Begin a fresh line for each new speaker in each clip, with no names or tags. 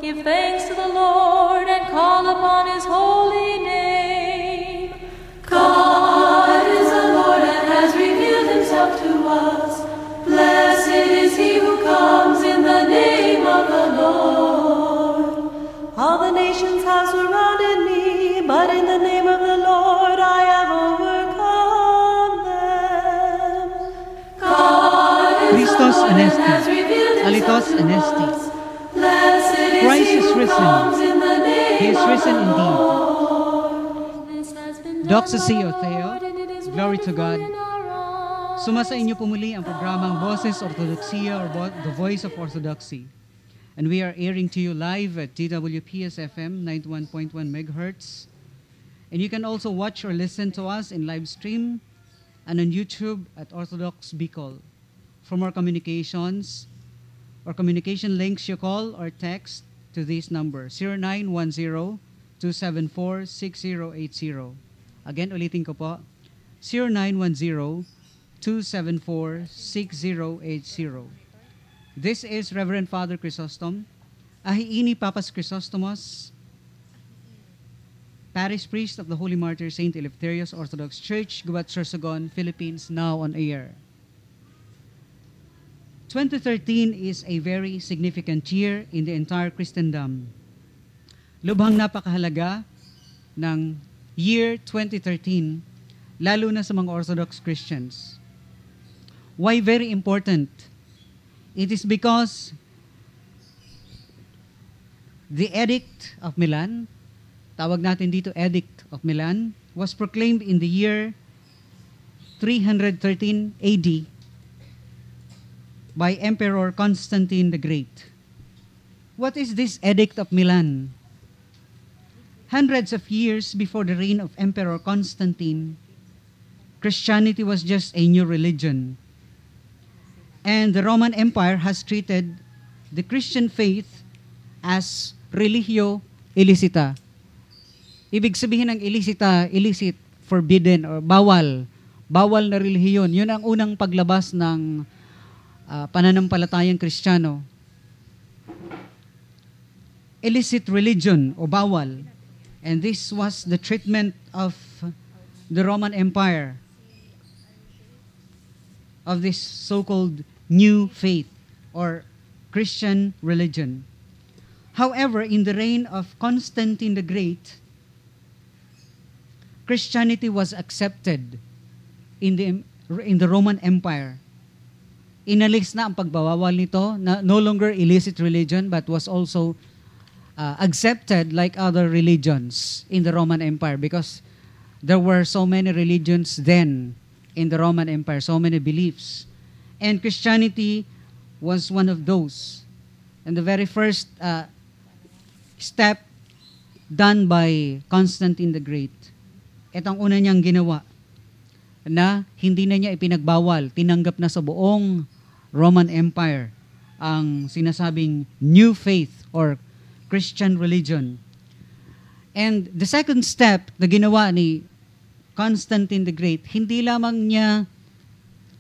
Give thanks to the Lord and call upon his holy name. God is the Lord and has revealed himself to us. Blessed is he who comes in the name of the Lord. All the nations have surrounded me, but in the name of the Lord I have overcome them. God is
Christos
the Lord and
Anesti.
has revealed
Alitos
himself to
Anesti.
us. Blessed is
Christ
he
is
who
risen.
comes in the name
He is
of
risen
the
indeed.
Lord. This has been done
Doxa
by
si
the
o Theo.
Lord, and it is
Glory to
wonderful
God.
in our eyes.
Sumasa inyo pumuli ang programang Boses Ortodoxia or The Voice of Orthodoxy. And we are airing to you live at DWPS FM 91.1 MHz. And you can also watch or listen to us in live stream and on YouTube at Orthodox Bicol. For more communications or communication links, you call or text to this number 0910-274-6080. Again, ulitin ko po, 0910-274-6080. This is Reverend Father Chrysostom, Ahiini Papas Chrysostomos, Parish Priest of the Holy Martyr Saint Eleftherios Orthodox Church, Gubat, Sorsogon, Philippines, now on air. 2013 is a very significant year in the entire Christendom. Lubhang napakahalaga ng year 2013, lalo na sa mga Orthodox Christians. Why very important? It is because the Edict of Milan, tawag natin dito Edict of Milan, was proclaimed in the year 313 AD by Emperor Constantine the Great. What is this Edict of Milan? Hundreds of years before the reign of Emperor Constantine, Christianity was just a new religion. And the Roman Empire has treated the Christian faith as religio illicita. Ibig sabihin ng illicita, illicit, forbidden, or bawal. Bawal na relihiyon. Yun ang unang paglabas ng pananampalatayang Kristiyano. Illicit religion o bawal. And this was the treatment of the Roman Empire of this so-called new faith or Christian religion. However, in the reign of Constantine the Great, Christianity was accepted in the Roman Empire. Inalis na ang pagbawawal nito, na no longer illicit religion but was also accepted like other religions in the Roman Empire because there were so many religions then in the Roman Empire, so many beliefs. And Christianity was one of those. And the very first step done by Constantine the Great, itong una niyang ginawa na hindi na niya ipinagbawal, tinanggap na sa buong Roman Empire ang sinasabing new faith or Christian religion. And the second step na ginawa ni Constantine the Great, hindi lamang niya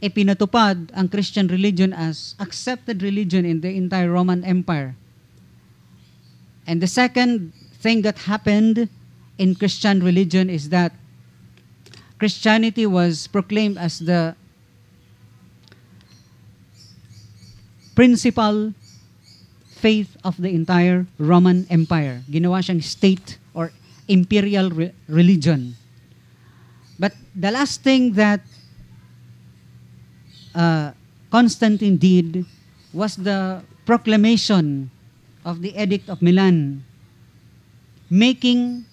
ipinatupad ang Christian religion as accepted religion in the entire Roman Empire. And the second thing that happened in Christian religion is that Christianity was proclaimed as the principal faith of the entire Roman Empire. Ginawa siyang state or imperial religion. But the last thing that Constantine did was the proclamation of the Edict of Milan, making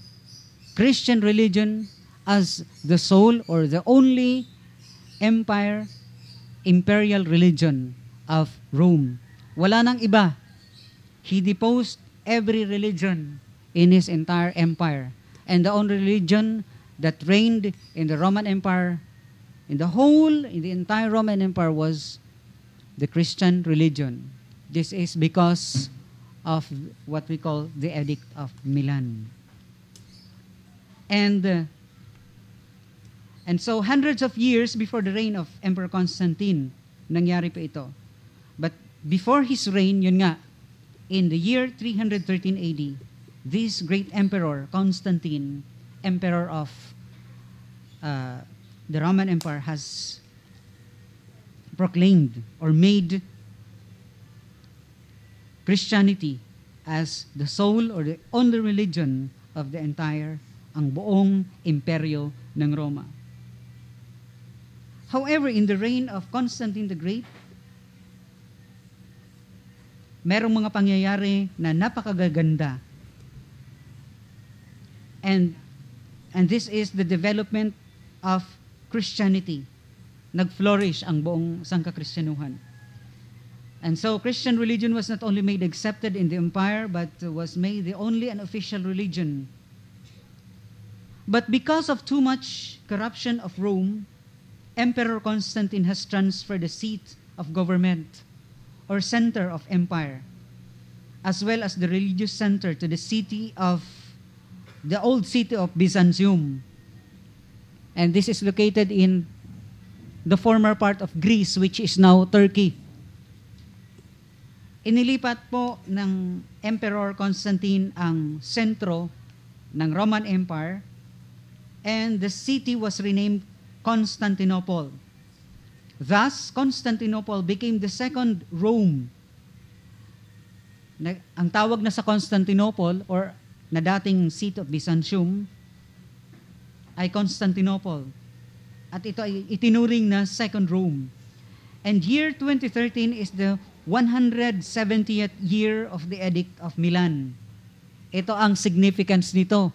Christian religion as the sole or the only imperial religion of Rome. Wala nang iba. He deposed every religion in his entire empire. And the only religion that reigned in the Roman Empire, in the entire Roman Empire, was the Christian religion. This is because of what we call the Edict of Milan. And so hundreds of years before the reign of Emperor Constantine, nangyari pa ito. But before his reign, yun nga, in the year 313 AD, this great emperor, Constantine, emperor of the Roman Empire, has proclaimed or made Christianity as the sole or the only religion of the entire, ang buong imperyo ng Roma. However, in the reign of Constantine the Great, merong mga pangyayari na napakagaganda. And this is the development of Christianity. Nag-flourish ang buong sangkakristyanuhan. And so Christian religion was not only made accepted in the empire, but was made the only and official religion. But because of too much corruption of Rome, Emperor Constantine has transferred the seat of government or center of empire, as well as the religious center, to the old city of Byzantium. And this is located in the former part of Greece, which is now Turkey. Inilipat po ng Emperor Constantine ang sentro ng Roman Empire, and the city was renamed Constantinople. Thus, Constantinople became the second Rome. Ang tawag na sa Constantinople, or na dating seat of Byzantium, ay Constantinople. At ito ay itinuring na second Rome. And year 2013 is the 170th year of the Edict of Milan. Ito ang significance nito.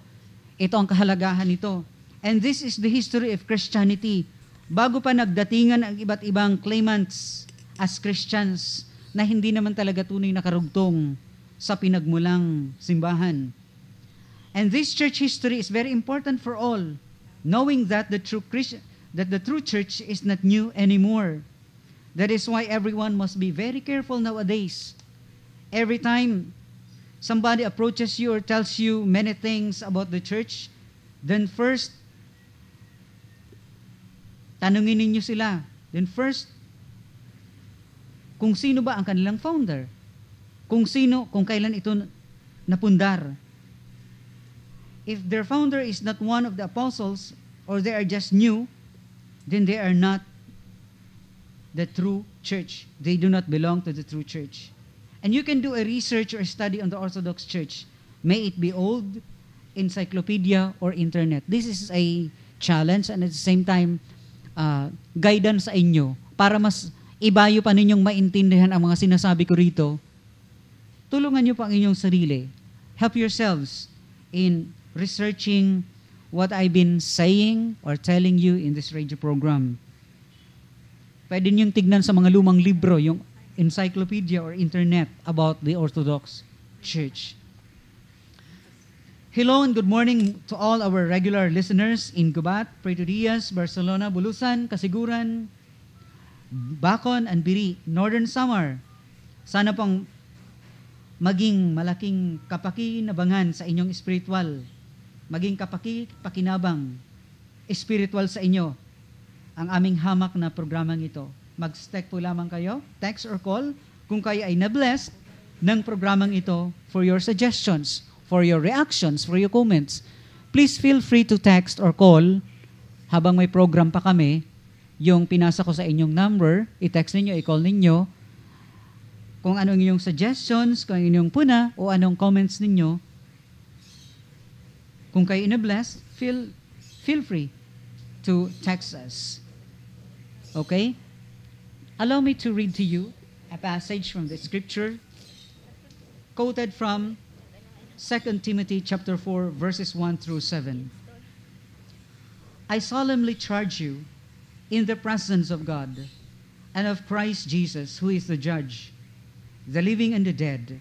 Ito ang kahalagahan nito. And this is the history of Christianity. Bago pa nagdatingan ang iba't ibang claimants as Christians na hindi naman talaga tunay na karugtong sa pinagmulang simbahan. And this church history is very important for all, knowing that the true church is not new anymore. That is why everyone must be very careful nowadays. Every time somebody approaches you or tells you many things about the church, then first, tanungin ninyo sila. Then first, kung sino ba ang kanilang founder? Kung kailan ito napundar. If their founder is not one of the apostles, or they are just new, then they are not the true church. They do not belong to the true church. And you can do a research or study on the Orthodox Church. May it be old, encyclopedia, or internet. This is a challenge and at the same time, guidance sa inyo para mas ibayo pa ninyong maintindihan ang mga sinasabi ko rito. Tulungan nyo pa ang inyong sarili. Help yourselves in researching what I've been saying or telling you in this radio program. Pwede niyong tignan sa mga lumang libro, yung encyclopedia or internet about the Orthodox Church. Hello and good morning to all our regular listeners in Gubat, Puerto Diaz, Barcelona, Bulusan, Kasiguran, Bacon, and Biri, Northern Samar. Sana pong maging malaking kapakinabangan sa inyong spiritual, maging pakinabang spiritual sa inyo ang aming hamak na programang ito. Mag-text po lamang kayo, text or call, kung kayo ay na-blessed ng programang ito, for your suggestions, for your reactions, for your comments. Please feel free to text or call habang may program pa kami. Yung pinasa ko sa inyong number, i-text ninyo, i-call ninyo. Kung anong inyong suggestions, kung anong inyong puna, o anong comments ninyo. Kung kayo na-blessed, feel free to text us. Okay? Allow me to read to you a passage from the scripture quoted from 2 Timothy chapter 4 verses 1 through 7. I solemnly charge you in the presence of God and of Christ Jesus, who is the judge, the living and the dead,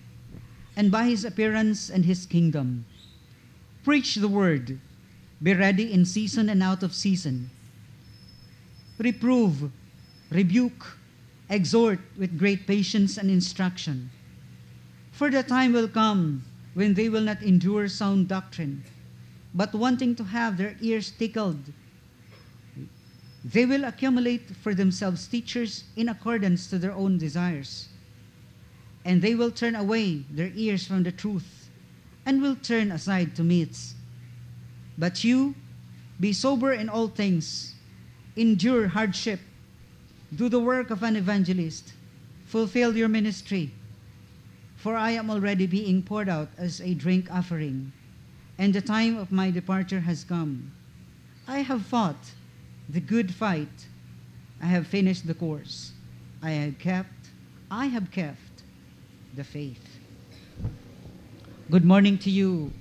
and by his appearance and his kingdom. Preach the word, be ready in season and out of season. Reprove, rebuke, exhort with great patience and instruction. For the time will come when they will not endure sound doctrine, but wanting to have their ears tickled, they will accumulate for themselves teachers in accordance to their own desires, and they will turn away their ears from the truth, and will turn aside to myths. But you, be sober in all things, endure hardship, do the work of an evangelist, fulfill your ministry. For I am already being poured out as a drink offering, and the time of my departure has come. I have fought the good fight. I have finished the course. I have kept the faith. Good morning to you,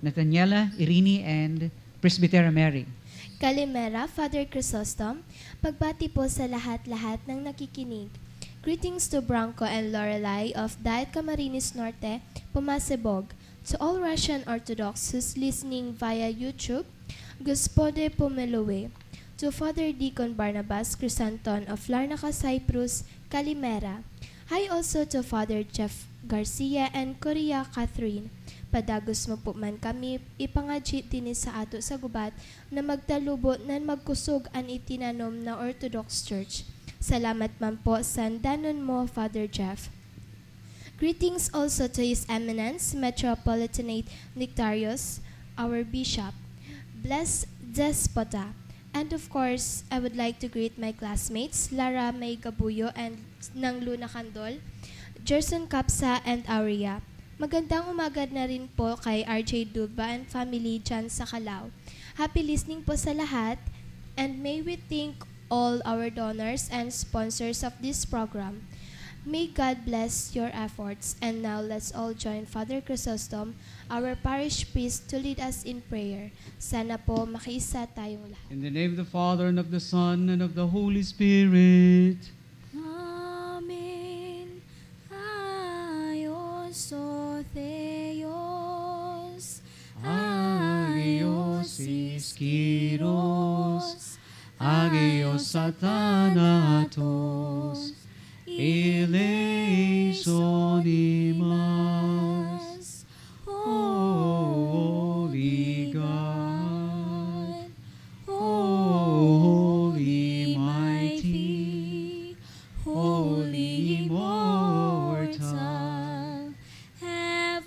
Nathaniela, Irini, and Presbytera Mary.
Kalimera, Father Chrysostom. Pagbati po sa lahat-lahat ng nakikinig. Greetings to Branco and Lorelai of Diet Camarines Norte, Pumasebog. To all Russian Orthodoxes listening via YouTube, Gospode Pomeloe. To Father Deacon Barnabas Crisanton of Larnaca, Cyprus, Kalimera. Hi also to Father Jeff Garcia and Korea Catherine. Padagos mo po man kami, ipangadji din sa ato sa gubat na magtalubot na magkusog an itinanom na Orthodox Church. Salamat man po sa danon mo, Father Jeff. Greetings also to His Eminence, Metropolitanate Nectarius, our Bishop. Bless Despota. And of course, I would like to greet my classmates, Lara May Gabuyo and ng Luna Candol, Jerson Capsa and Aurea. Magandang umaga na rin po kay RJ Duba and family dyan sa Calao. Happy listening po sa lahat, and may we thank all our donors and sponsors of this program. May God bless your efforts. And now let's all join Father Chrysostom, our parish priest, to lead us in prayer. Sana po makiisa tayong lahat.
In the name of the Father, and of the Son, and of the Holy Spirit.
Amen. Aios o Theos,
Agios Iskiros, Agios Satanatos, eleison imas, Holy God, Holy Mighty, Holy Immortal,
have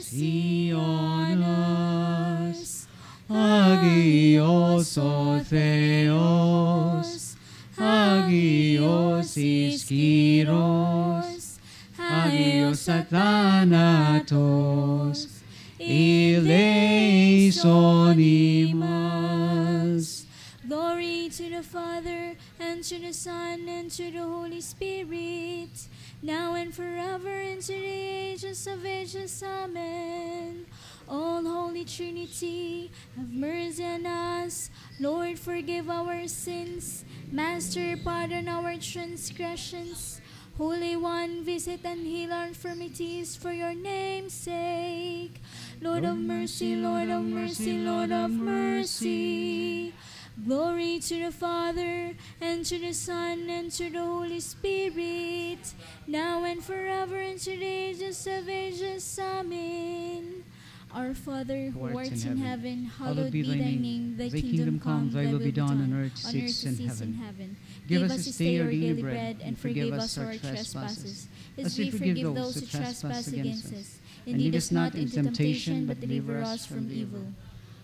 see
mercy
on us. Agios o Theos, Agios Iskiros, Agios Satanatos, eleison imas.
Glory to the Father, and to the Son, and to the Holy Spirit, now and forever, and to the ages of ages. Amen. All Holy Trinity, have mercy on us. Lord, forgive our sins. Master, pardon our transgressions. Holy One, visit and heal our infirmities for your name's sake. Lord of mercy, Lord of mercy, Lord of mercy. Glory to the Father, and to the Son, and to the Holy Spirit, now and forever, and to the ages of ages. Amen. Our Father, who art in heaven, hallowed be thy name. Thy kingdom come, thy will be done on earth as it is in heaven. Give us this day our daily bread, and forgive us our trespasses, as we forgive those who trespass against us. And lead us not into temptation, but deliver us from evil.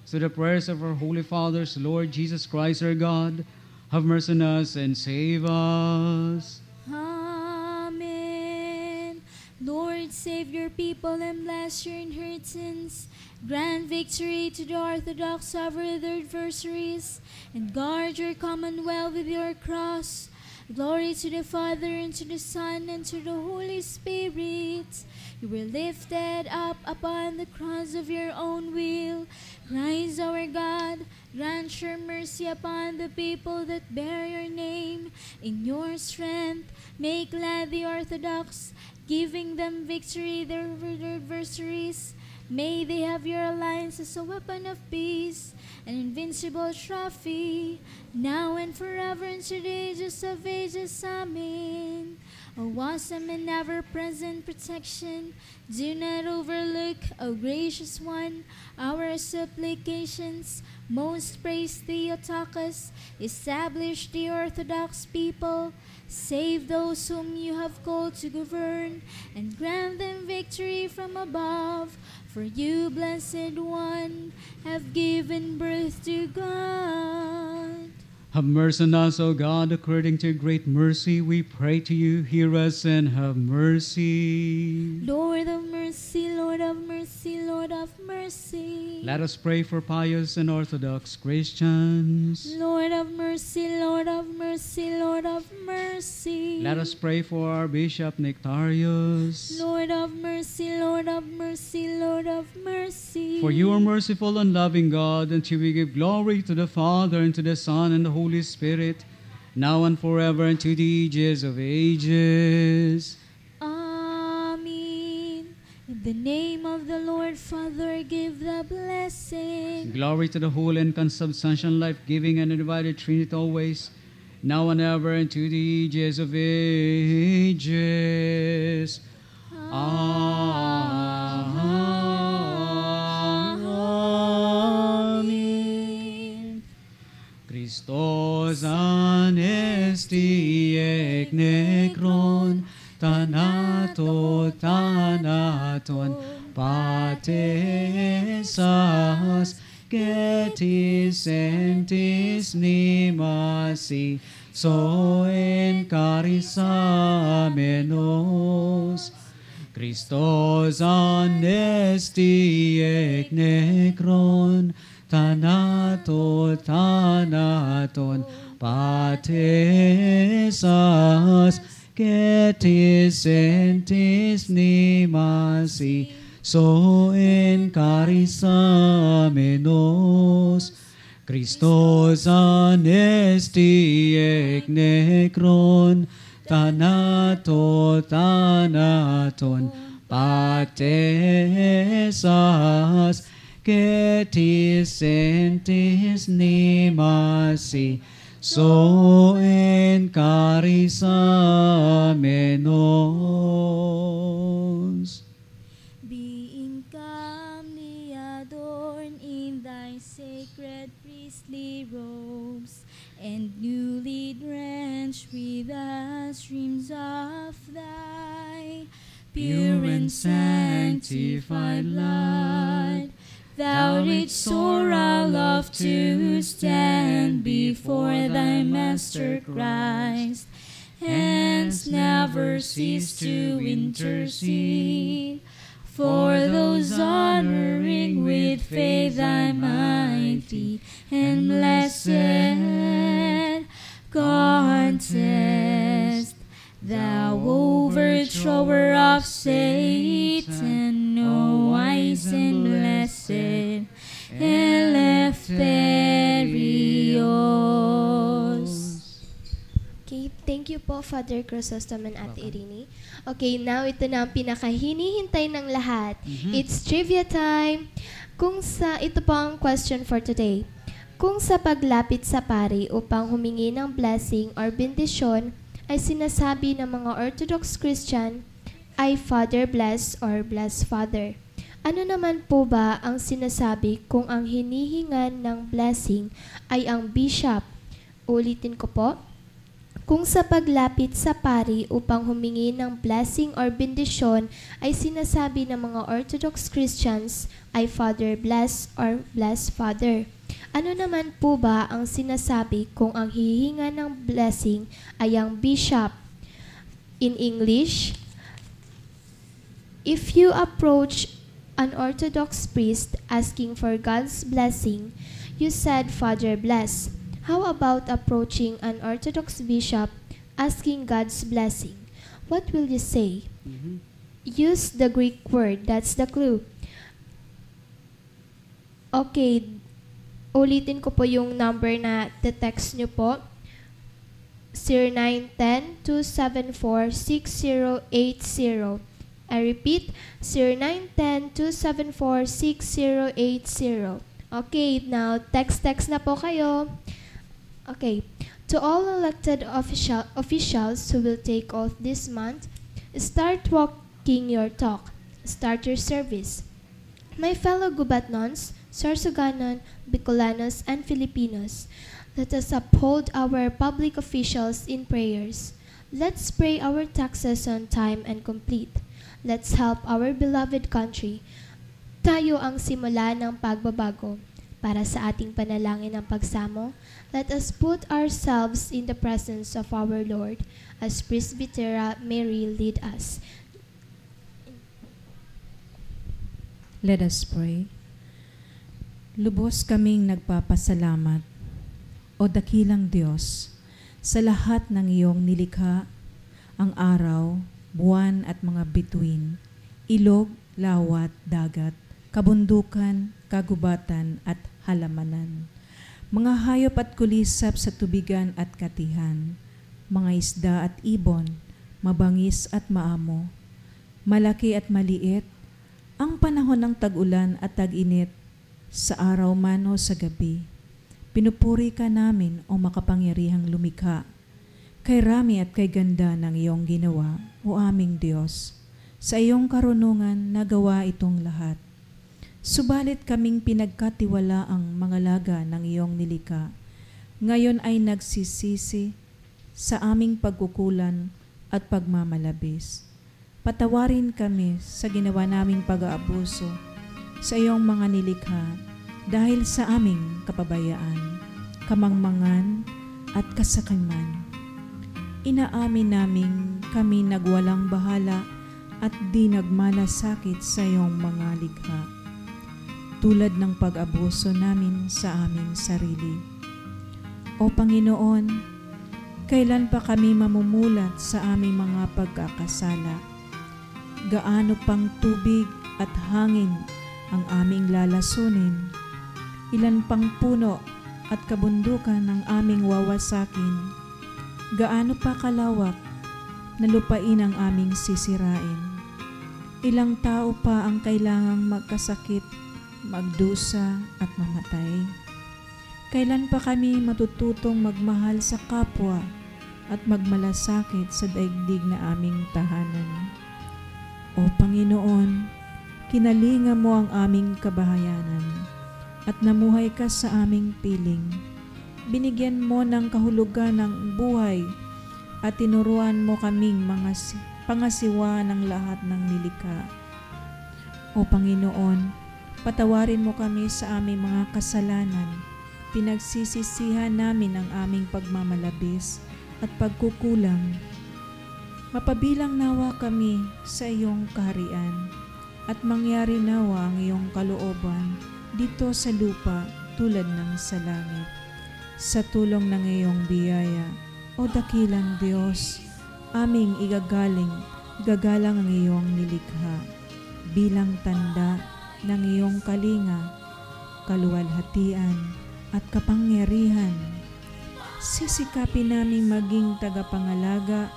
So the prayers of our holy fathers, Lord Jesus Christ our God, have mercy on us and save us.
Amen. Lord, save your people and bless your inheritance. Grant victory to the Orthodox over their adversaries, and guard your commonwealth with your cross. Glory to the Father, and to the Son, and to the Holy Spirit. You were lifted up upon the cross of your own will. Christ our God, grant your mercy upon the people that bear your name. In your strength, make glad the Orthodox, giving them victory over their adversaries. May they have your alliance as a weapon of peace, an invincible trophy, now and forever, into the ages of ages. Amen. O awesome and ever-present protection, do not overlook, O gracious one, our supplications. Most praised Theotokos, establish the Orthodox people,
Save those whom you have called to govern, and grant them victory from above. For you, Blessed One, have given birth to God.
Have mercy on us, O God, according to your great mercy. We pray to you, hear us and have mercy.
Lord of mercy, Lord of mercy, Lord of mercy.
Let us pray for pious and orthodox Christians.
Lord of mercy, Lord of mercy, Lord of mercy.
Let us pray for our Bishop Nectarius.
Lord of mercy, Lord of mercy, Lord of mercy.
For you are merciful and loving God, and you will give glory to the Father, and to the Son, and the Holy Spirit, now and forever, and to the ages of ages.
Amen. In the name of the Lord, Father, give the blessing.
Glory to the whole and consubstantial, life-giving, and undivided Trinity always, now and ever, and to the ages of ages. Amen. Christos anesti ek nekron, tanaton, patesas, getis entis nimasi, so en carisamenos. Christos anesti ek nekron, tanaton, patesas, getis entis nimasi, so en carisamenos. Christos anesti ek nekron, tanaton, patesas, getis entis nimasi, so en carisamenos.
Being calmly adorned in thy sacred priestly robes, and newly drenched with the streams of thy pure and sanctified blood, thou didst soar aloft to stand before thy Master Christ, hence never cease to intercede for those honoring with faith thy mighty and blessed contest. Thou overthrower of Satan, O wise and blessed Eleftherios.
Okay, thank you po, Father Chrysostom and Ate Irini. Okay, now ito na ang pinakahinihintay ng lahat. It's trivia time. Ito po ang question for today. Kung sa paglapit sa pari upang humingi ng blessing or bendisyon ay sinasabi ng mga Orthodox Christian ay Father bless or bless Father, ano naman po ba ang sinasabi kung ang hinihingan ng blessing ay ang bishop? Ulitin ko po. Kung sa paglapit sa pari upang humingi ng blessing or bendisyon ay sinasabi ng mga Orthodox Christians ay Father bless or bless Father, ano naman po ba ang sinasabi kung ang hihinga ng blessing ay ang bishop? In English, if you approach an Orthodox priest asking for God's blessing, you said Father bless. How about approaching an Orthodox bishop asking God's blessing? What will you say? Use the Greek word. That's the clue. Okay, ulitin ko po yung number na text nyo po. 0910-274-6080. I repeat, 0910-274-6080. Okay, now text na po kayo. Okay, to all elected officials who will take oath this month, start walking your talk. Start your service. My fellow Gubatnons, Sorsoganon, Bicolanos, and Filipinos, let us uphold our public officials in prayers. Let's pay our taxes on time and complete. Let's help our beloved country. Tayo ang simula ng pagbabago. Para sa ating panalangin ng pagsamo, let us put ourselves in the presence of our Lord as Presbytera Mary lead us.
Let us pray. Lubos kaming nagpapasalamat, O dakilang Diyos, sa lahat ng iyong nilikha, ang araw, buwan at mga bituin, ilog, lawat, dagat, kabundukan, kagubatan at halamanan, mga hayop at kulisap sa tubigan at katihan, mga isda at ibon, mabangis at maamo, malaki at maliit, ang panahon ng tag-ulan at tag-init, sa araw man o sa gabi. Pinupuri ka namin, O makapangyarihang lumikha, kay rami at kay ganda ng iyong ginawa, O aming Diyos. Sa iyong karunungan nagawa itong lahat. Subalit kaming pinagkatiwala ang mga laga ng iyong nilikha. Ngayon ay nagsisisi sa aming pagkukulan at pagmamalabis. Patawarin kami sa ginawa naming pag-aabuso sa iyong mga nilikha dahil sa aming kapabayaan, kamangmangan at kasakiman. Inaamin naming kami nagwalang bahala at di nagmalasakit sa iyong mga likha, tulad ng pag-abuso namin sa aming sarili. O Panginoon, kailan pa kami mamumulat sa aming mga pagkakasala? Gaano pang tubig at hangin ang aming lalasunin? Ilan pang puno at kabundukan ang aming wawasakin? Gaano pa kalawak na lupain ang aming sisirain? Ilang tao pa ang kailangang magkasakit, magdusa at mamatay? Kailan pa kami matututong magmahal sa kapwa at magmalasakit sa daigdig na aming tahanan? O Panginoon, kinalinga mo ang aming kabahayanan at namuhay ka sa aming piling. Binigyan mo ng kahulugan ng buhay at tinuruan mo kaming mga pangasiwa ng lahat ng nilikha. O Panginoon, patawarin mo kami sa aming mga kasalanan. Pinagsisisihan namin ang aming pagmamalabis at pagkukulang. Mapabilang nawa kami sa iyong kaharian at mangyari nawa ang iyong kalooban dito sa lupa tulad ng sa langit. Sa tulong ng iyong biyaya, O dakilang Diyos, aming igagalang ang iyong nilikha bilang tanda ng iyong kalinga, kaluwalhatian at kapangyarihan. Sisikapin naming maging tagapangalaga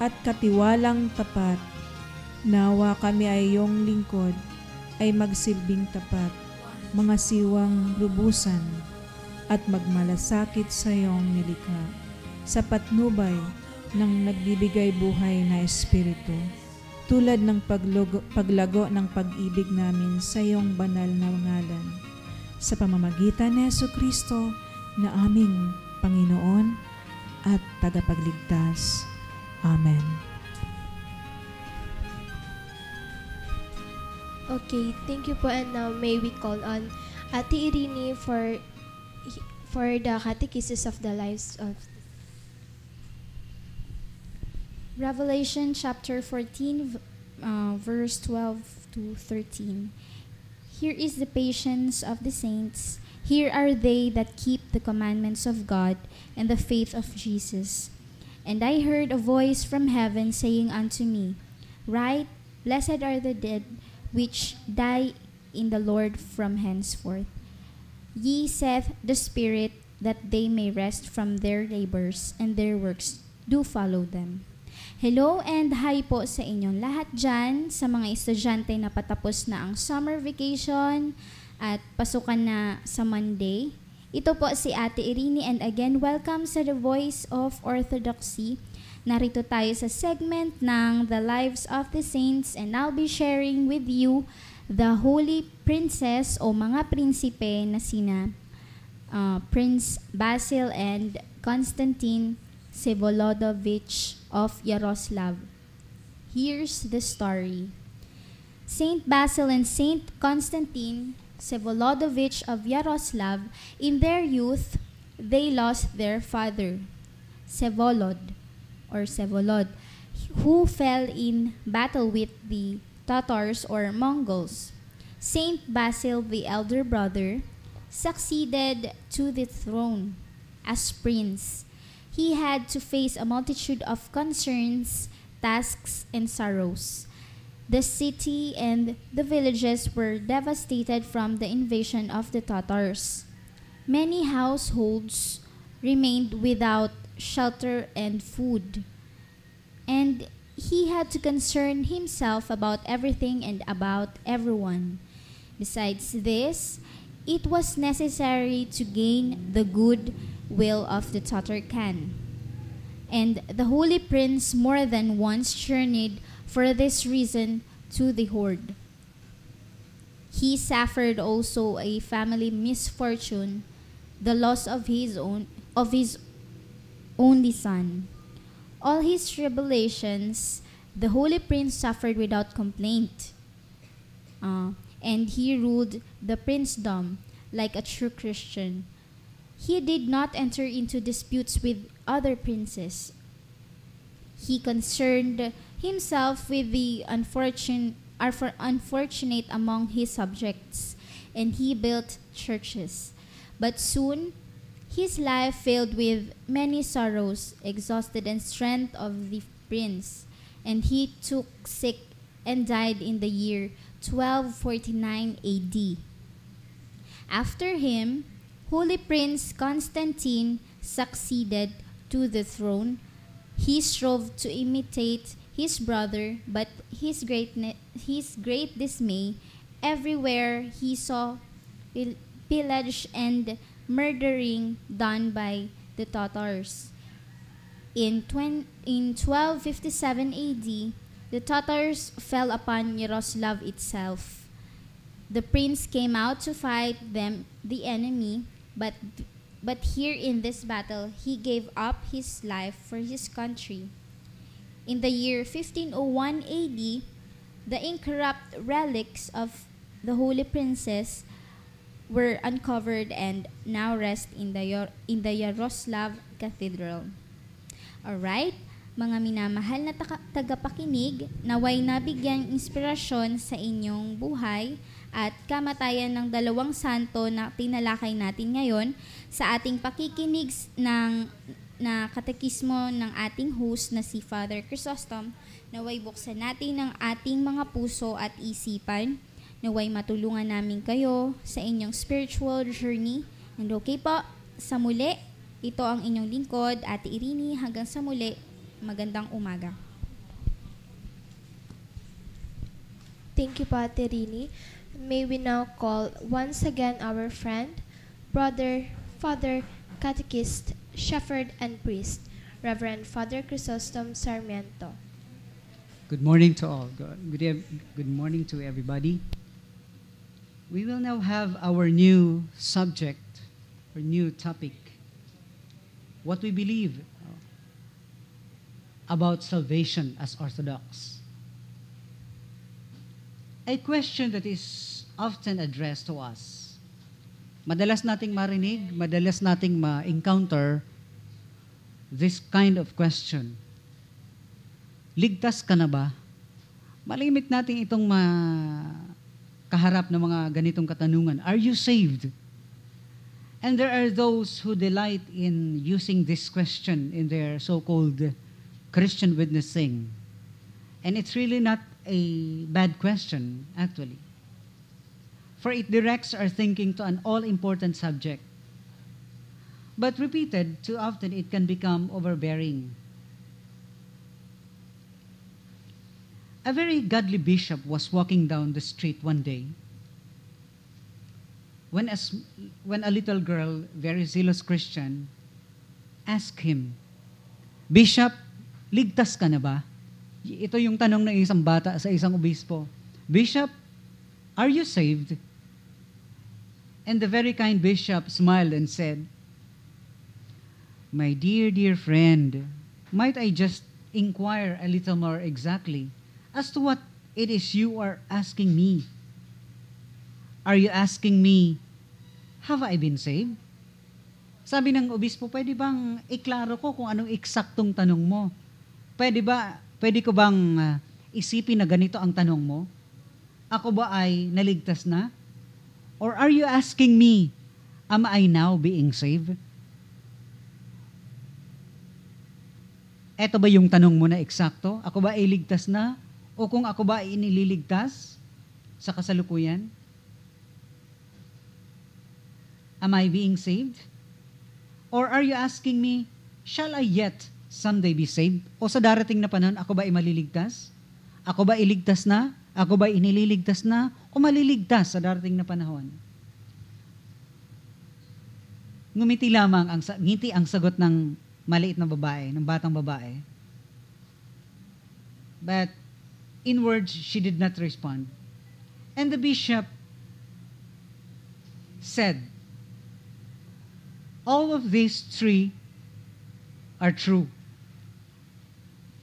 at katiwalang tapat. Nawa kami ay iyong lingkod ay magsilbing tapat, mga siwang lubusan at magmalasakit sa iyong nilikha, sa patnubay ng nagbibigay buhay na Espiritu, tulad ng paglago ng pag-ibig namin sa iyong banal na ngalan, sa pamamagitan ni Jesucristo na aming Panginoon at tagapagligtas. Amen.
Okay, thank you po, and now may we call on Ate Irene for the catechesis of the lives of
Revelation chapter 14, verse 12 to 13. Here is the patience of the saints. Here are they that keep the commandments of God and the faith of Jesus. And I heard a voice from heaven saying unto me, Write, Blessed are the dead which die in the Lord from henceforth. Ye saith the Spirit, that they may rest from their labors, and their works do follow them. Hello and hi po sa inyong lahat dyan, sa mga estudyante na patapos na ang summer vacation at pasukan na sa Monday. Ito po si Ate Irene, and again, welcome sa The Voice of Orthodoxy. Narito tayo sa segment ng The Lives of the Saints, and I'll be sharing with you the Holy Princess o mga prinsipe na sina Prince Basil and Constantine Vsevolodovich of Yaroslav. Here's the story. Saint Basil and Saint Constantine Vsevolodovich of Yaroslav, in their youth, they lost their father, Vsevolod, who fell in battle with the Tatars or Mongols. Saint Basil, the elder brother, succeeded to the throne as prince. He had to face a multitude of concerns, tasks, and sorrows. The city and the villages were devastated from the invasion of the Tatars. Many households remained without shelter and food, and he had to concern himself about everything and about everyone. Besides this, it was necessary to gain the good will of the Tatar Khan. And the Holy Prince more than once journeyed for this reason to the horde. He suffered also a family misfortune, the loss of his only son. All his tribulations, the Holy Prince suffered without complaint. And he ruled the princedom like a true Christian. He did not enter into disputes with other princes. He concerned himself with the unfortunate among his subjects, and he built churches. But soon, his life filled with many sorrows, exhausted and strength of the prince, and he took sick and died in the year 1249 AD. After him, Holy Prince Constantine succeeded to the throne. He strove to imitate his brother, but his great dismay, everywhere he saw pillage and murdering done by the Tatars. In 1257 AD, the Tatars fell upon Yaroslav itself. The prince came out to fight them, the enemy, but here in this battle, he gave up his life for his country. In the year 1501 AD, the incorrupt relics of the holy princess were uncovered and now rest in the Yaroslav Cathedral. Alright, mga minamahal na tagapakinig, naway nabigyan inspirasyon sa inyong buhay at kamatayan ng dalawang santo na tinalakay natin ngayon sa ating pakikinig na katekismo ng ating host na si Father Chrysostom. Naway buksan natin ang ating mga puso at isipan. Naway matulungan namin kayo sa inyong spiritual journey. And okay po, sa muli, ito ang inyong lingkod, Ate Irini. Hanggang sa muli, magandang umaga.
Thank you po, Ate Irini. May we now call once again our friend, brother, father, catechist, shepherd, and priest, Reverend Father Chrysostom Sarmiento.
Good morning to all. Good morning to everybody. We will now have our new subject, or new topic, what we believe about salvation as Orthodox. A question that is often addressed to us. Madalas nating marinig, madalas nating ma-encounter this kind of question. Ligtas ka na ba? Malimit natin itong kaharap ng mga ganitong katanungan. Are you saved? And there are those who delight in using this question in their so-called Christian witnessing. And it's really not a bad question, actually. For it directs our thinking to an all-important subject. But repeated too often, it can become overbearing. A very godly bishop was walking down the street one day when a little girl, very zealous Christian, asked him, "Bishop, ligtas ka na ba?" Ito yung tanong ng isang bata sa isang obispo. "Bishop, are you saved?" And the very kind bishop smiled and said, My dear, dear friend, might I just inquire a little more exactly as to what it is you are asking me? Are you asking me, have I been saved? Sabi ng obispo, pwede bang iklaro ko kung anong eksaktong tanong mo? Pwede ko bang isipin na ganito ang tanong mo? Ako ba ay naligtas na? Or are you asking me, am I now being saved? Eto ba yung tanong mo na eksakto? Ako ba ay ligtas na? O kung ako ba ay inililigtas sa kasalukuyan? Am I being saved? Or are you asking me, shall I yet someday be saved? O sa darating na panahon, ako ba ay maliligtas? Ako ba iligtas na? Ako ba inililigtas na? O maliligtas sa darating na panahon? Ngumiti lamang ngiti ang sagot ng maliit na babae, ng batang babae. But in words, she did not respond. And the bishop said, all of these three are true.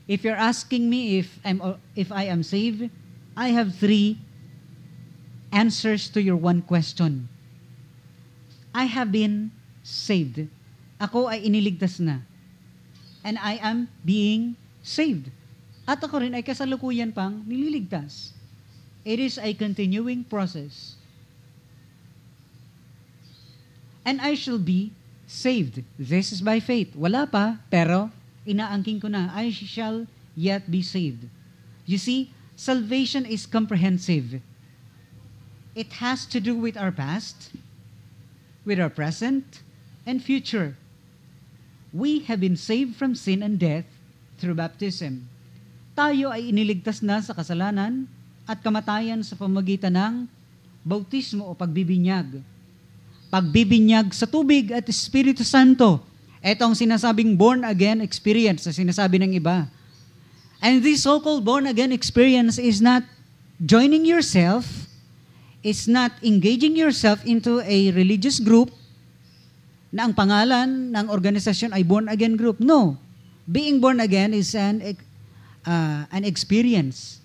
If you're asking me if I am saved, I have three answers to your one question. I have been saved. Ako ay iniligtas na. And I am being saved. At ako rin ay kasalukuyan pang nililigtas. It is a continuing process. And I shall be saved. This is by faith. Wala pa, pero inaangking ko na, I shall yet be saved. You see, salvation is comprehensive. It has to do with our past, with our present, and future. We have been saved from sin and death through baptism. Tayo ay iniligtas na sa kasalanan at kamatayan sa pamamagitan ng bautismo o pagbibinyag. Pagbibinyag sa tubig at Espiritu Santo. Ito ang sinasabing born-again experience na sinasabi ng iba. And this so-called born-again experience is not joining yourself, is not engaging yourself into a religious group na ang pangalan ng organisasyon ay born-again group. No. Being born again is an experience.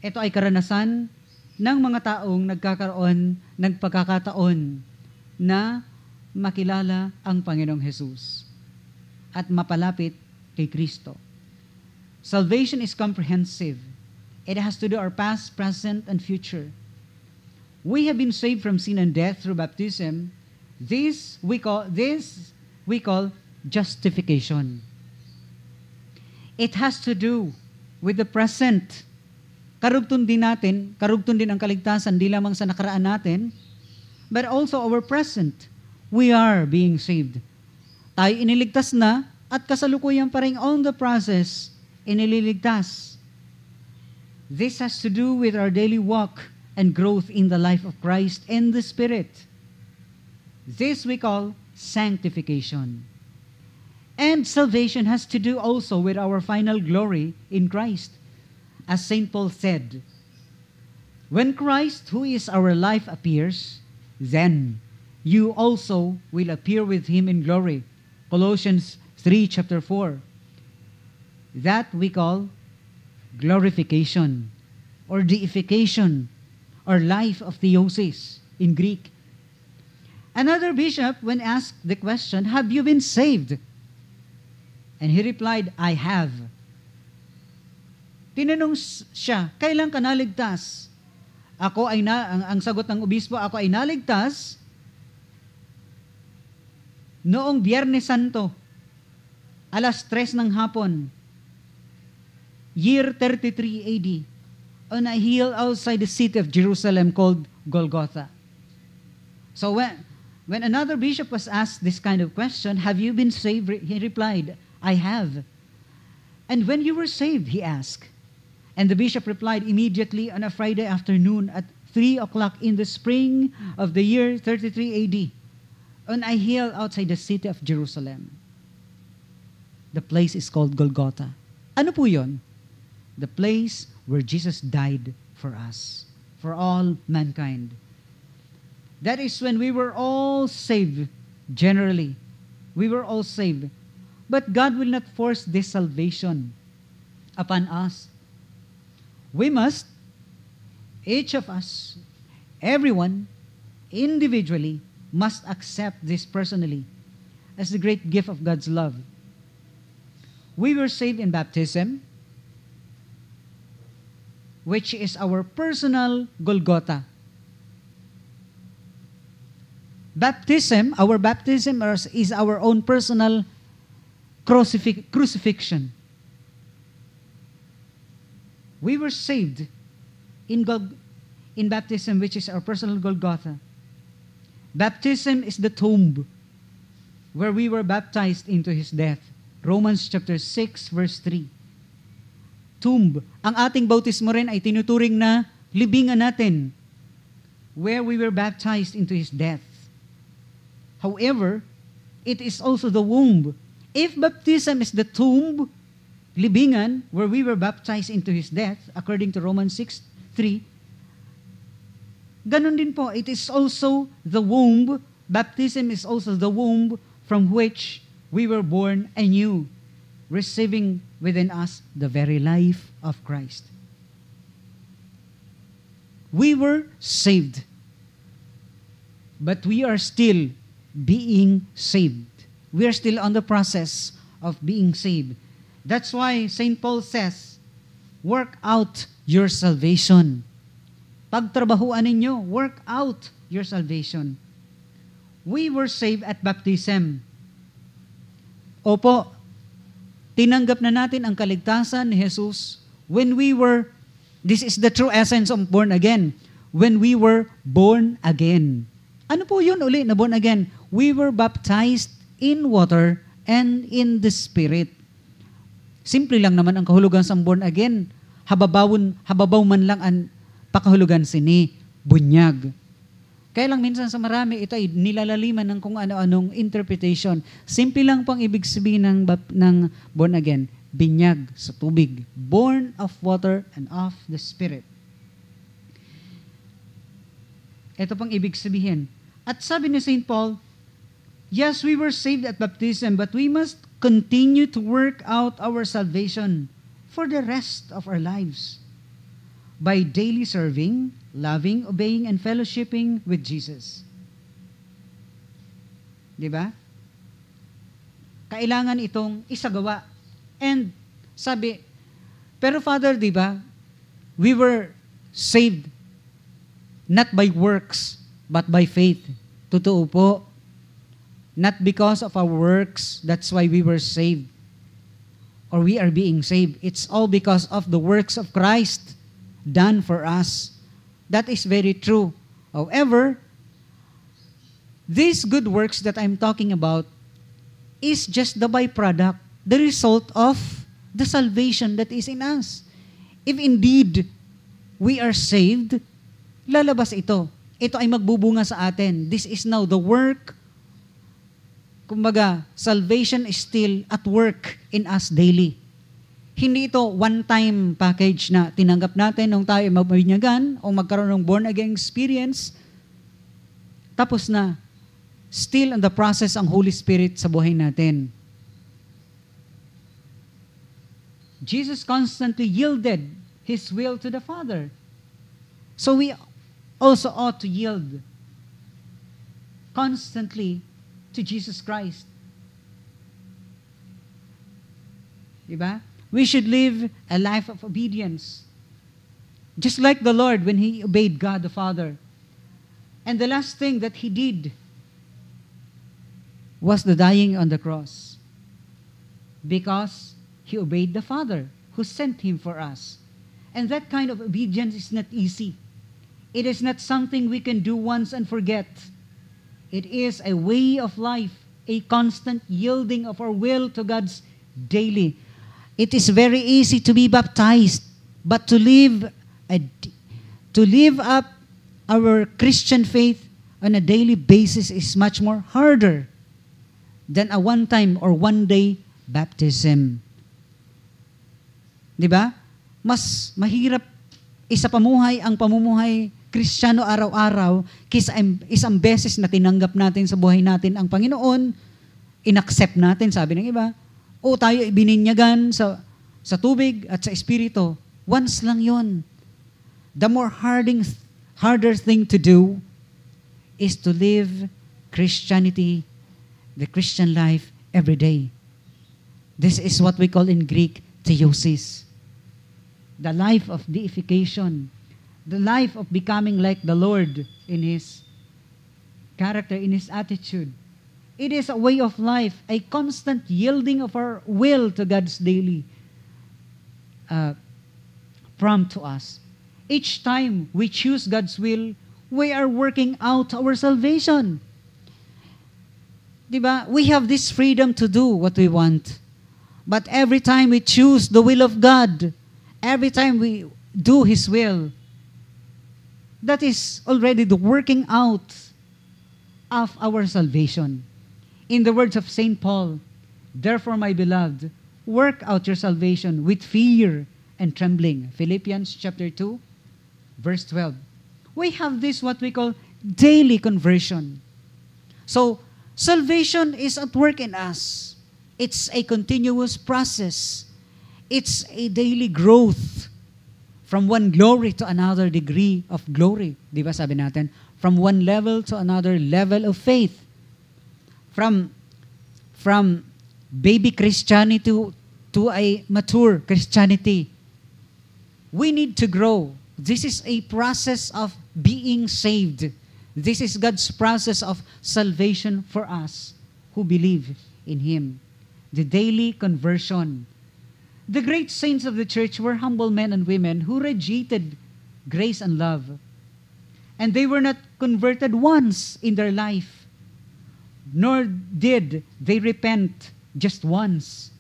Ito ay karanasan ng mga taong nagkakaroon ng pagkakataon na makilala ang Panginoong Jesus at mapalapit kay Kristo. Salvation is comprehensive. It has to do our past, present, and future. We have been saved from sin and death through baptism. This we call justification. It has to do with the present. Karugtun din ang kaligtasan di lamang sa nakaraan natin, but also our present. We are being saved. Tayo iniligtas na at kasalukuyan pa rin on the process, inililigtas. This has to do with our daily walk and growth in the life of Christ and the Spirit. This we call sanctification. And salvation has to do also with our final glory in Christ. As St. Paul said, when Christ, who is our life, appears, then you also will appear with Him in glory. Colossians 3, chapter 4. That we call glorification or deification or life of theosis in Greek. Another bishop, when asked the question, have you been saved? And he replied, I have. Tinanong siya, kailan ka naligtas? Ang sagot ng obispo, ako ay naligtas noong Biyernes Santo, alas 3 ng hapon, year 33 AD, on a hill outside the city of Jerusalem called Golgotha. So when another bishop was asked this kind of question, have you been saved? He replied, I have. And when you were saved, he asked. And the bishop replied immediately on a Friday afternoon at 3 o'clock in the spring of the year 33 AD, on a hill outside the city of Jerusalem. The place is called Golgotha. Ano po yun? The place where Jesus died for us, for all mankind. That is when we were all saved generally. We were all saved. But God will not force this salvation upon us. We must, each of us, everyone, individually, must accept this personally as the great gift of God's love. We were saved in baptism, which is our personal Golgotha. Baptism, our baptism is our own personal crucifixion. We were saved in baptism, which is our personal Golgotha. Baptism is the tomb where we were baptized into His death. Romans chapter 6, verse 3. Tomb. Ang ating bautismo rin ay tinuturing na libingan natin where we were baptized into His death. However, it is also the womb. If baptism is the tomb, libingan, where we were baptized into His death, according to Romans 6:3, ganun din po, it is also the womb, baptism is also the womb from which we were born anew, receiving within us the very life of Christ. We were saved, but we are still being saved. We are still on the process of being saved. That's why St. Paul says, work out your salvation. Pagtrabahuan ninyo, work out your salvation. We were saved at baptism. Opo, tinanggap na natin ang kaligtasan ni Jesus when we were, this is the true essence of born again, when we were born again. Ano po yun uli na born again? We were baptized in water and in the Spirit. Simple lang naman ang kahulugan sa born again. Hababaw man lang ang pakahulugan sini, bunyag. Kaya lang minsan sa marami, ito ay nilalaliman ng kung ano-anong interpretation. Simple lang pang ibig sabihin ng born again, binyag sa tubig. Born of water and of the Spirit. Ito pang ibig sabihin. At sabi ni St. Paul, yes, we were saved at baptism, but we must continue to work out our salvation for the rest of our lives by daily serving, loving, obeying, and fellowshipping with Jesus. Diba? Kailangan itong isagawa. And sabi, pero Father, diba, we were saved not by works, but by faith. Totoo po. Not because of our works, that's why we were saved. Or we are being saved. It's all because of the works of Christ done for us. That is very true. However, these good works that I'm talking about is just the byproduct, the result of the salvation that is in us. If indeed we are saved, lalabas ito. Ito ay magbubunga sa atin. This is now the work. Kumbaga, salvation is still at work in us daily. Hindi ito one-time package na tinanggap natin nung tayo mabinyagan o magkaroon ng born-again experience. Tapos na, still in the process ang Holy Spirit sa buhay natin. Jesus constantly yielded His will to the Father. So we also ought to yield constantly to Jesus Christ. Diba? We should live a life of obedience. Just like the Lord when He obeyed God the Father. And the last thing that He did was the dying on the cross. Because He obeyed the Father who sent Him for us. And that kind of obedience is not easy. It is not something we can do once and forget. It is a way of life, a constant yielding of our will to God's daily. It is very easy to be baptized, but to live up our Christian faith on a daily basis is much more harder than a one-time or one-day baptism. Diba? Mas mahirap isa pamuhay ang pamumuhay Kristiyano araw-araw kaysa isang beses na tinanggap natin sa buhay natin ang Panginoon inaccept natin, sabi ng iba, o tayo ibininyagan sa tubig at sa espiritu. Once lang yon. The more harder thing to do is to live Christianity, the Christian life, every day. This is what we call in Greek, theosis. The life of deification. The life of becoming like the Lord in His character, in His attitude. It is a way of life, a constant yielding of our will to God's daily prompt to us. Each time we choose God's will, we are working out our salvation. Diba? We have this freedom to do what we want. But every time we choose the will of God, every time we do His will, that is already the working out of our salvation. In the words of St. Paul, therefore, my beloved, work out your salvation with fear and trembling. Philippians chapter 2, verse 12. We have this what we call daily conversion. So, salvation is at work in us. It's a continuous process. It's a daily growth from one glory to another degree of glory. Di ba sabi natin? From one level to another level of faith. From baby Christianity to a mature Christianity. We need to grow. This is a process of being saved. This is God's process of salvation for us who believe in Him. The daily conversion. The great saints of the church were humble men and women who radiated grace and love. And they were not converted once in their life. Nor did they repent just once.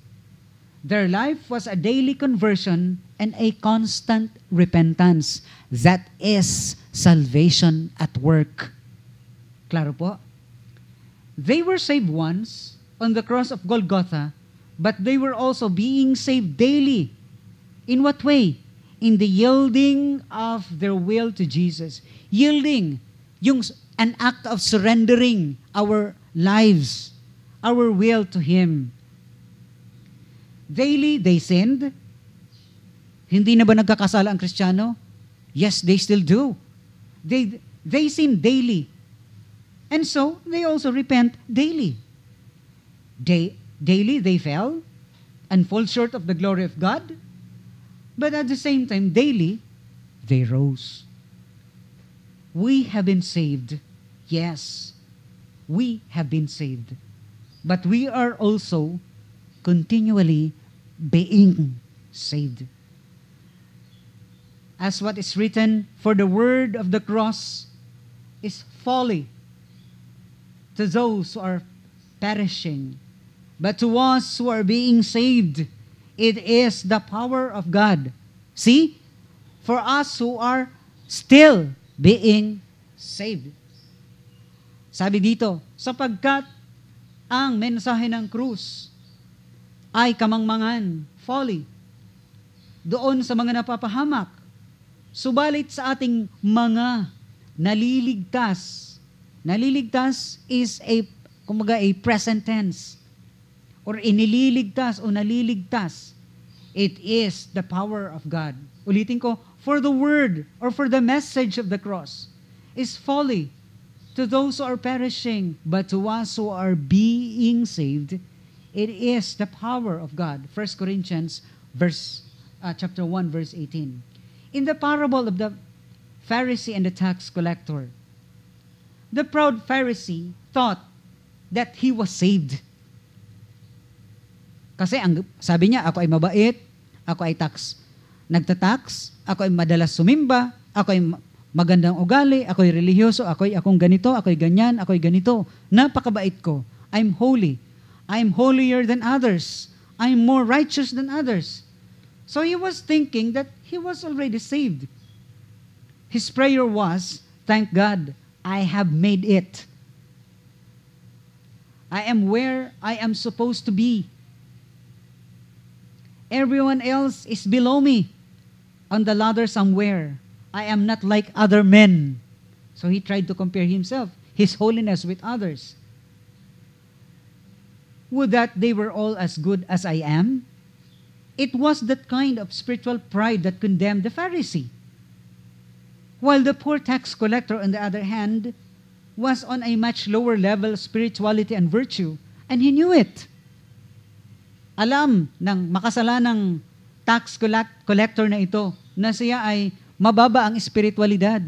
Their life was a daily conversion and a constant repentance. That is salvation at work. Klaro po? They were saved once on the cross of Golgotha, but they were also being saved daily. In what way? In the yielding of their will to Jesus. Yielding, an act of surrendering our lives, our will to Him. Daily, they sinned. Hindi na ba nagkakasala ang Kristiyano? Yes, they still do. They sin daily. And so, they also repent daily. Daily, they fell and fall short of the glory of God. But at the same time, daily, they rose. We have been saved. Yes, we have been saved. But we are also continually being saved. As what is written, for the word of the cross is folly to those who are perishing. But to us who are being saved, it is the power of God. See? For us who are still being saved. Sabi dito, sapagkat ang mensahe ng krus ay kamangmangan, folly, doon sa mga napapahamak. Subalit sa ating mga naliligtas. Naliligtas is a present tense. Or inililigtas o naliligtas. It is the power of God. Ulitin ko, for the word or for the message of the cross is folly to those who are perishing, but to us who are being saved, it is the power of God. 1 Corinthians chapter 1, verse 18. In the parable of the Pharisee and the tax collector, the proud Pharisee thought that he was saved. Kasi sabi niya, ako ay mabait, ako ay nagtatax, ako ay madalas sumimba, ako ay magandang ugali, ako ay relihiyoso, akong ganito, ako ay ganyan, ako ay ganito. Napakabait ko. I'm holy. I'm holier than others. I'm more righteous than others. So he was thinking that he was already saved. His prayer was, thank God, I have made it. I am where I am supposed to be. Everyone else is below me on the ladder somewhere. I am not like other men. So he tried to compare himself, his holiness with others. Would that they were all as good as I am? It was that kind of spiritual pride that condemned the Pharisee. While the poor tax collector, on the other hand, was on a much lower level of spirituality and virtue, and he knew it. Alam ng makasalanang tax collector na ito na siya ay mababa ang espiritualidad.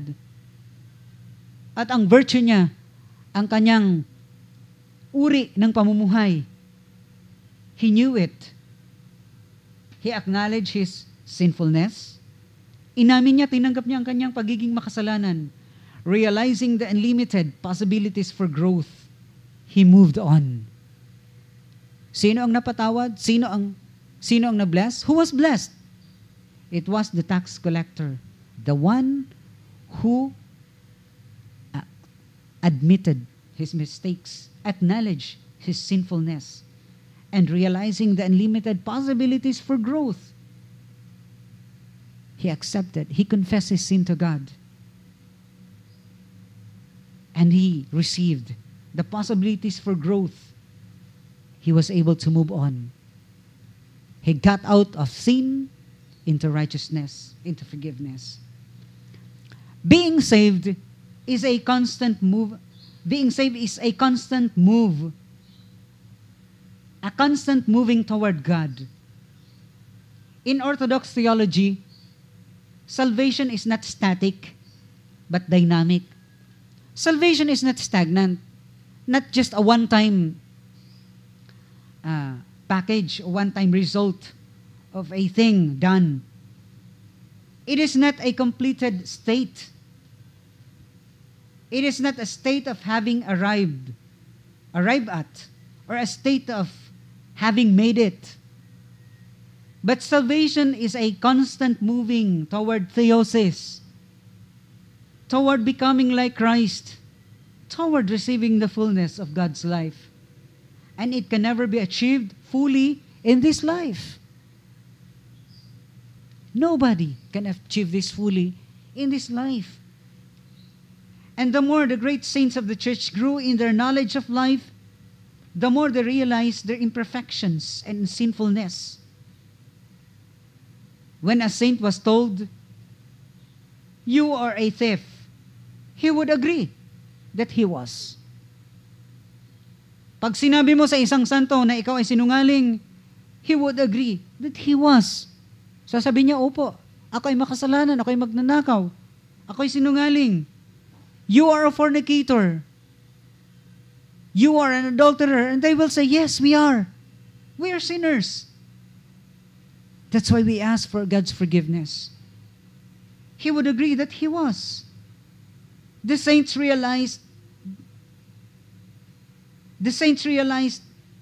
At ang virtue niya, ang kanyang uri ng pamumuhay. He knew it. He acknowledged his sinfulness. Inamin niya, tinanggap niya ang kanyang pagiging makasalanan. Realizing the unlimited possibilities for growth, he moved on. Sino ang napatawad? Sino ang na-bless? Who was blessed? It was the tax collector, the one who admitted his mistakes, acknowledged his sinfulness, and realizing the unlimited possibilities for growth. He accepted, he confessed his sin to God. And he received the possibilities for growth. He was able to move on. He got out of sin into righteousness, into forgiveness. Being saved is a constant move. Being saved is a constant move. A constant moving toward God. In Orthodox theology, salvation is not static, but dynamic. Salvation is not stagnant, not just a one-time package, a one-time result of a thing done. It is not a completed state. It is not a state of having arrived at, or a state of having made it. But salvation is a constant moving toward theosis, toward becoming like Christ, toward receiving the fullness of God's life. And it can never be achieved fully in this life. Nobody can achieve this fully in this life. And the more the great saints of the church grew in their knowledge of life, the more they realized their imperfections and sinfulness. When a saint was told, "You are a thief," he would agree that he was. Pag sinabi mo sa isang santo na ikaw ay sinungaling, he would agree that he was. Sasabihin niya, opo, ako ay makasalanan, ako ay magnanakaw, ako ay sinungaling. You are a fornicator. You are an adulterer. And they will say, yes, we are. We are sinners. That's why we ask for God's forgiveness. He would agree that he was. The saints realized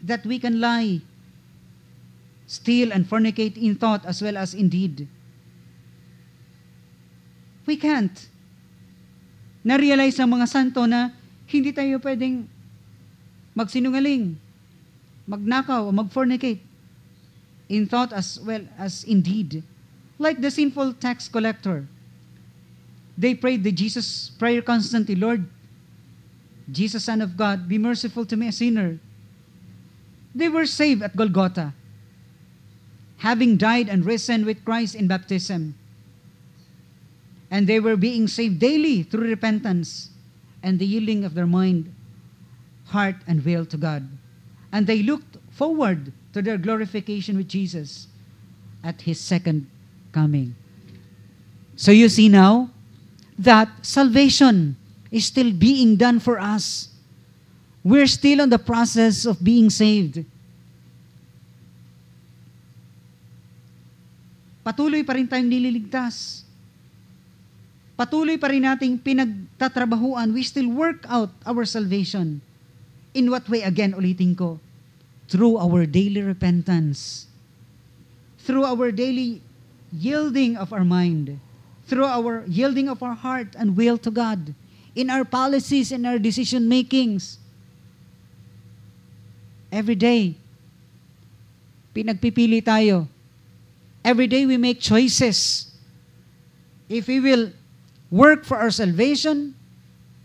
that we can lie, steal, and fornicate in thought as well as in deed. We can't. Na-realize ng mga santo na hindi tayo pwedeng magsinungaling, magnakaw, o mag-fornicate in thought as well as in deed. Like the sinful tax collector. They prayed the Jesus prayer constantly, Lord, Jesus, Son of God, be merciful to me, a sinner. They were saved at Golgotha, having died and risen with Christ in baptism. And they were being saved daily through repentance and the yielding of their mind, heart, and will to God. And they looked forward to their glorification with Jesus at His second coming. So you see now that salvation is still being done for us. We're still on the process of being saved. Patuloy pa rin tayong nililigtas. Patuloy pa rin nating pinagtatrabahuan. We still work out our salvation. In what way? Again, ulitin ko. Through our daily repentance. Through our daily yielding of our mind. Through our yielding of our heart and will to God. In our policies and our decision makings. Every day, pinagpipili tayo. Every day we make choices. If we will work for our salvation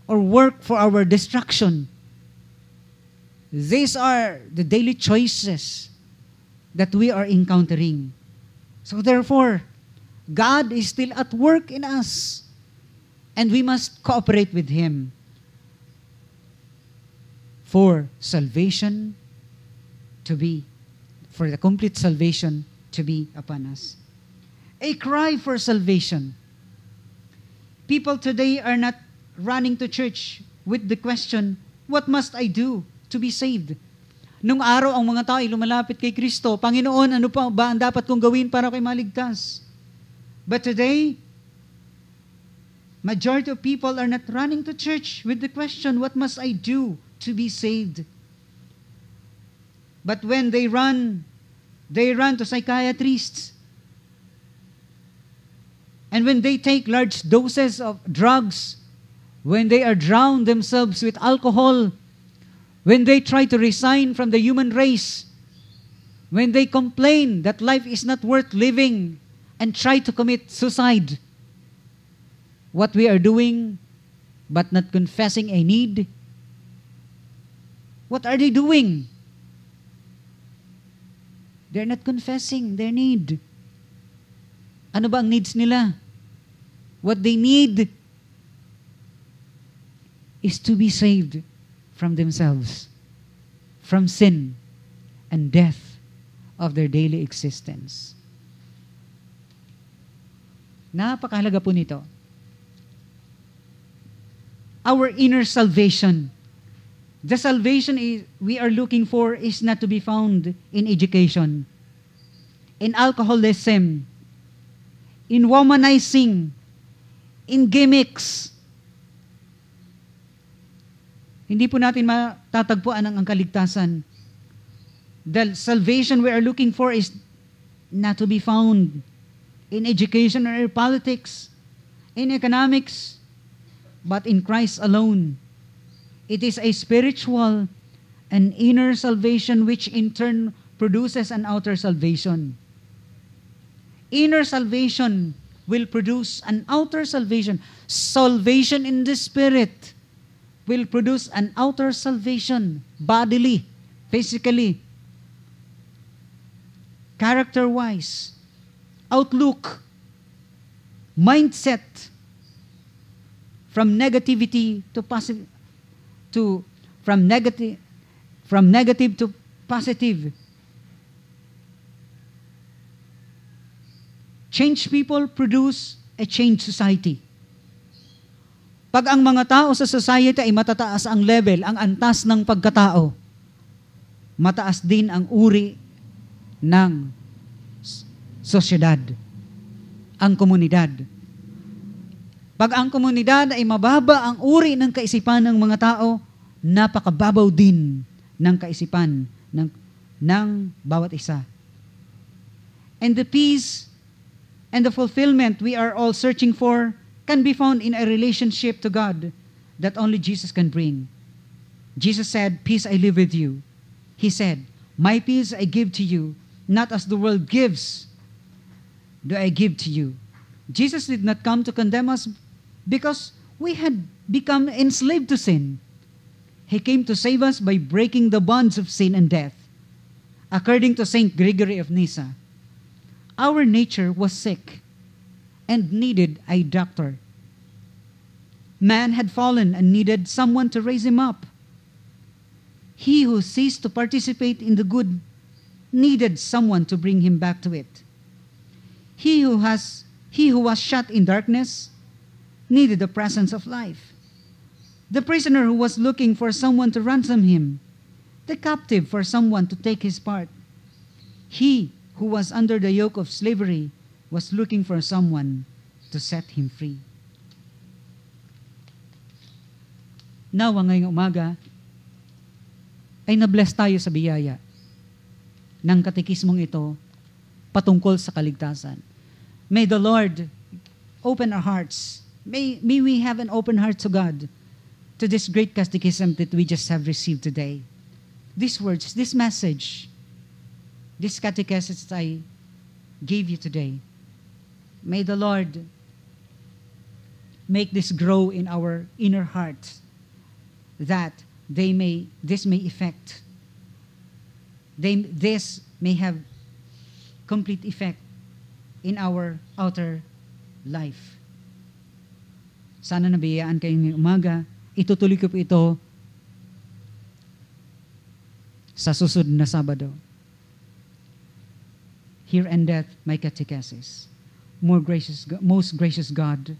or work for our destruction. These are the daily choices that we are encountering. So therefore, God is still at work in us, and we must cooperate with Him for salvation to be, for the complete salvation to be upon us. A cry for salvation. People today are not running to church with the question, what must I do to be saved? Nung araw, ang mga tao ay lumalapit kay Kristo, Panginoon, ano pa ba ang dapat kong gawin para kay maligtas? But today, majority of people are not running to church with the question, what must I do to be saved? But when they run to psychiatrists. And when they take large doses of drugs, when they are drowned themselves with alcohol, when they try to resign from the human race, when they complain that life is not worth living and try to commit suicide, what we are doing but not confessing a need, what are they doing? They're not confessing their need. Ano ba ang needs nila? What they need is to be saved from themselves, from sin and death of their daily existence. Napakahalaga po nito. Our inner salvation. The salvation we are looking for is not to be found in education, in alcoholism, in womanizing, in gimmicks. Hindi po natin matatagpuan ang kaligtasan. The salvation we are looking for is not to be found in education or politics, in economics, but in Christ alone. It is a spiritual and inner salvation which in turn produces an outer salvation. Inner salvation will produce an outer salvation. Salvation in the Spirit will produce an outer salvation, bodily, physically, character-wise, outlook, mindset, from negativity to positive, from negative to positive. Change people produce a changed society. Pag ang mga tao sa society ay matataas ang level, ang antas ng pagkatao, mataas din ang uri ng sosyedad, ang komunidad. Pag ang komunidad ay mababa ang uri ng kaisipan ng mga tao, napakababaw din ng kaisipan ng bawat isa. And the peace and the fulfillment we are all searching for can be found in a relationship to God that only Jesus can bring. Jesus said, "Peace I live with you." He said, "My peace I give to you, not as the world gives, do I give to you." Jesus did not come to condemn us because we had become enslaved to sin. He came to save us by breaking the bonds of sin and death. According to Saint Gregory of Nyssa, our nature was sick and needed a doctor. Man had fallen and needed someone to raise him up. He who ceased to participate in the good needed someone to bring him back to it. He who was shut in darkness needed the presence of life. The prisoner who was looking for someone to ransom him, the captive for someone to take his part. He who was under the yoke of slavery was looking for someone to set him free. Nawa ngayong umaga ay nabless tayo sa biyaya ng katekismong ito patungkol sa kaligtasan. May the Lord open our hearts. May we have an open heart to God, to this great catechism that we just have received today. These words, this message, this catechism I gave you today, may the Lord make this grow in our inner heart, that this may affect, this may have complete effect in our outer life. Sana nabiyaan kayo ngayong umaga. Itutuloy ko po ito sa susunod na Sabado. Here endeth my catechesis. Most gracious God,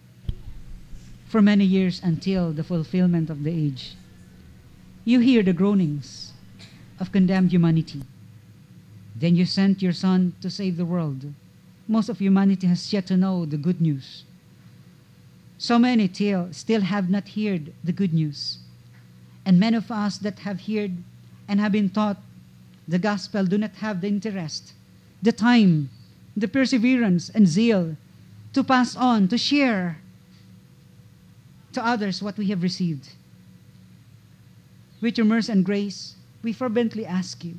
for many years until the fulfillment of the age, you hear the groanings of condemned humanity. Then you sent your Son to save the world. Most of humanity has yet to know the good news. So many still have not heard the good news. And many of us that have heard and have been taught the gospel do not have the interest, the time, the perseverance and zeal to pass on, to share to others what we have received. With your mercy and grace, we fervently ask you,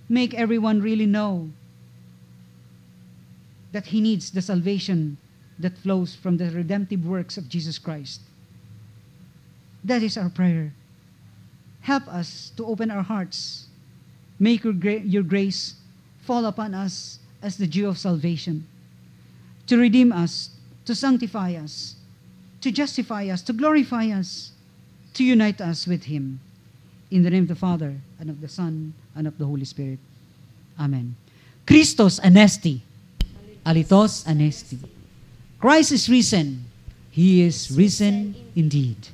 make everyone really know that he needs the salvation that flows from the redemptive works of Jesus Christ. That is our prayer. Help us to open our hearts. Make your grace fall upon us as the dew of salvation, to redeem us, to sanctify us, to justify us, to glorify us, to unite us with Him. In the name of the Father, and of the Son, and of the Holy Spirit. Amen. Christos anesti, alitos anesti. Christ is risen. He is risen indeed.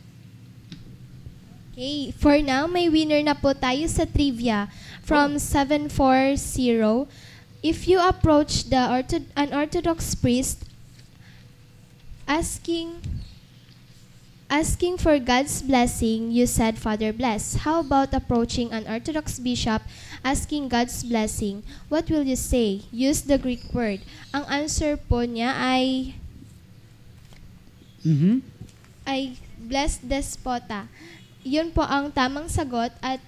Okay, for now, may winner na po tayo sa trivia from 740. If you approach an Orthodox priest asking for God's blessing, you said, Father bless. How about approaching an Orthodox bishop asking God's blessing? What will you say? Use the Greek word. Ang answer po niya ay blessed despota. Yun po ang tamang sagot at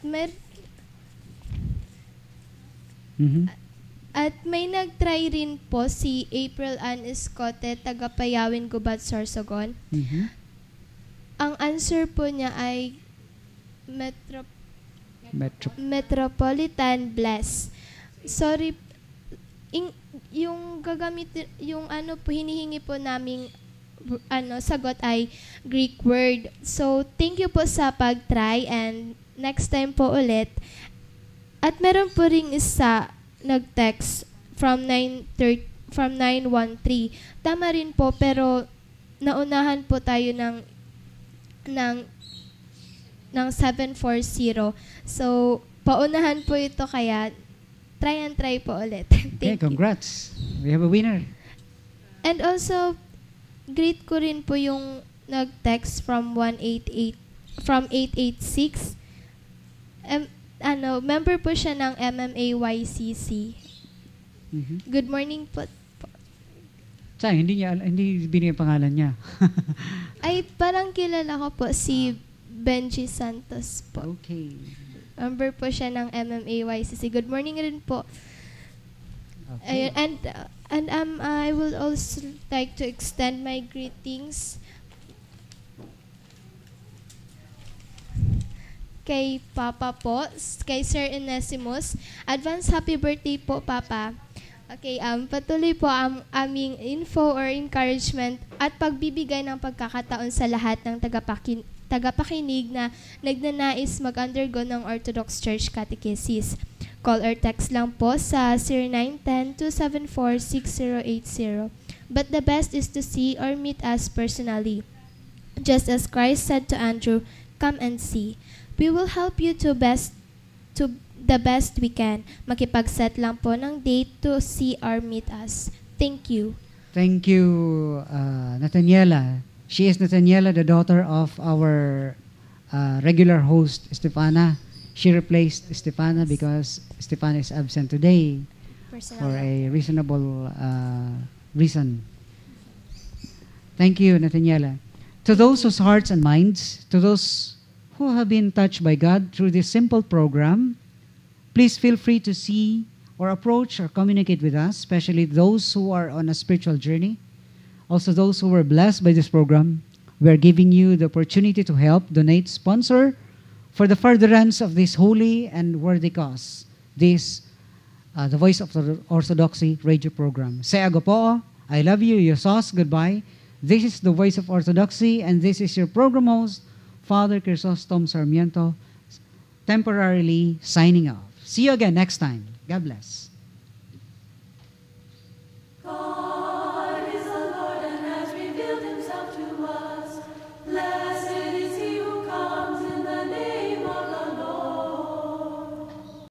may nag-try rin po si April Ann Escote, taga Payawin, Gubat, Sorsogon. Ang answer po niya ay Metropolitan Bless. Sorry, yung hinihingi po naming sagot ay Greek word. So, thank you po sa pag-try and next time po ulit. At meron po ring isa nag-text from 913. Tama rin po, pero naunahan po tayo ng 740. So, paunahan po ito, kaya try and try po ulit.
Okay, congrats. We have a winner.
And also, greet ko rin po yung nag-text from 886. Member po siya ng MMAYCC. Good morning po.
Sayang, hindi binigay pangalan niya.
Ay, parang kilala ko po si Benji Santos po.
Okay.
Member po siya ng MMAYCC. Good morning rin po.
Okay.
And I will also like to extend my greetings kay Papa po, kay Sir Onesimus. Advance happy birthday po, Papa. Okay, patuloy po ang aming info or encouragement at pagbibigay ng pagkakataon sa lahat ng tagapakinig na nagnanais mag-undergo ng Orthodox Church Catechesis. Call or text lang po sa 0910-274-6080. But the best is to see or meet us personally. Just as Christ said to Andrew, come and see. We will help you to the best we can. Makipag-set lang po ng date to see or meet us. Thank you.
Thank you, Nathaniela. She is Nathaniela, the daughter of our regular host, Stefana. She replaced Stefana because Stefana is absent today for a reasonable reason. Thank you, Nathaniela. To those whose hearts and minds, to those who have been touched by God through this simple program, please feel free to see or approach or communicate with us, especially those who are on a spiritual journey. Also those who were blessed by this program. We are giving you the opportunity to help, donate, sponsor for the furtherance of this holy and worthy cause, this, the Voice of the Orthodoxy radio program. Say ago po, I love you, your sauce, goodbye. This is the Voice of Orthodoxy, and this is your program host, Father Chrysostom Sarmiento, temporarily signing off. See you again next time. God bless.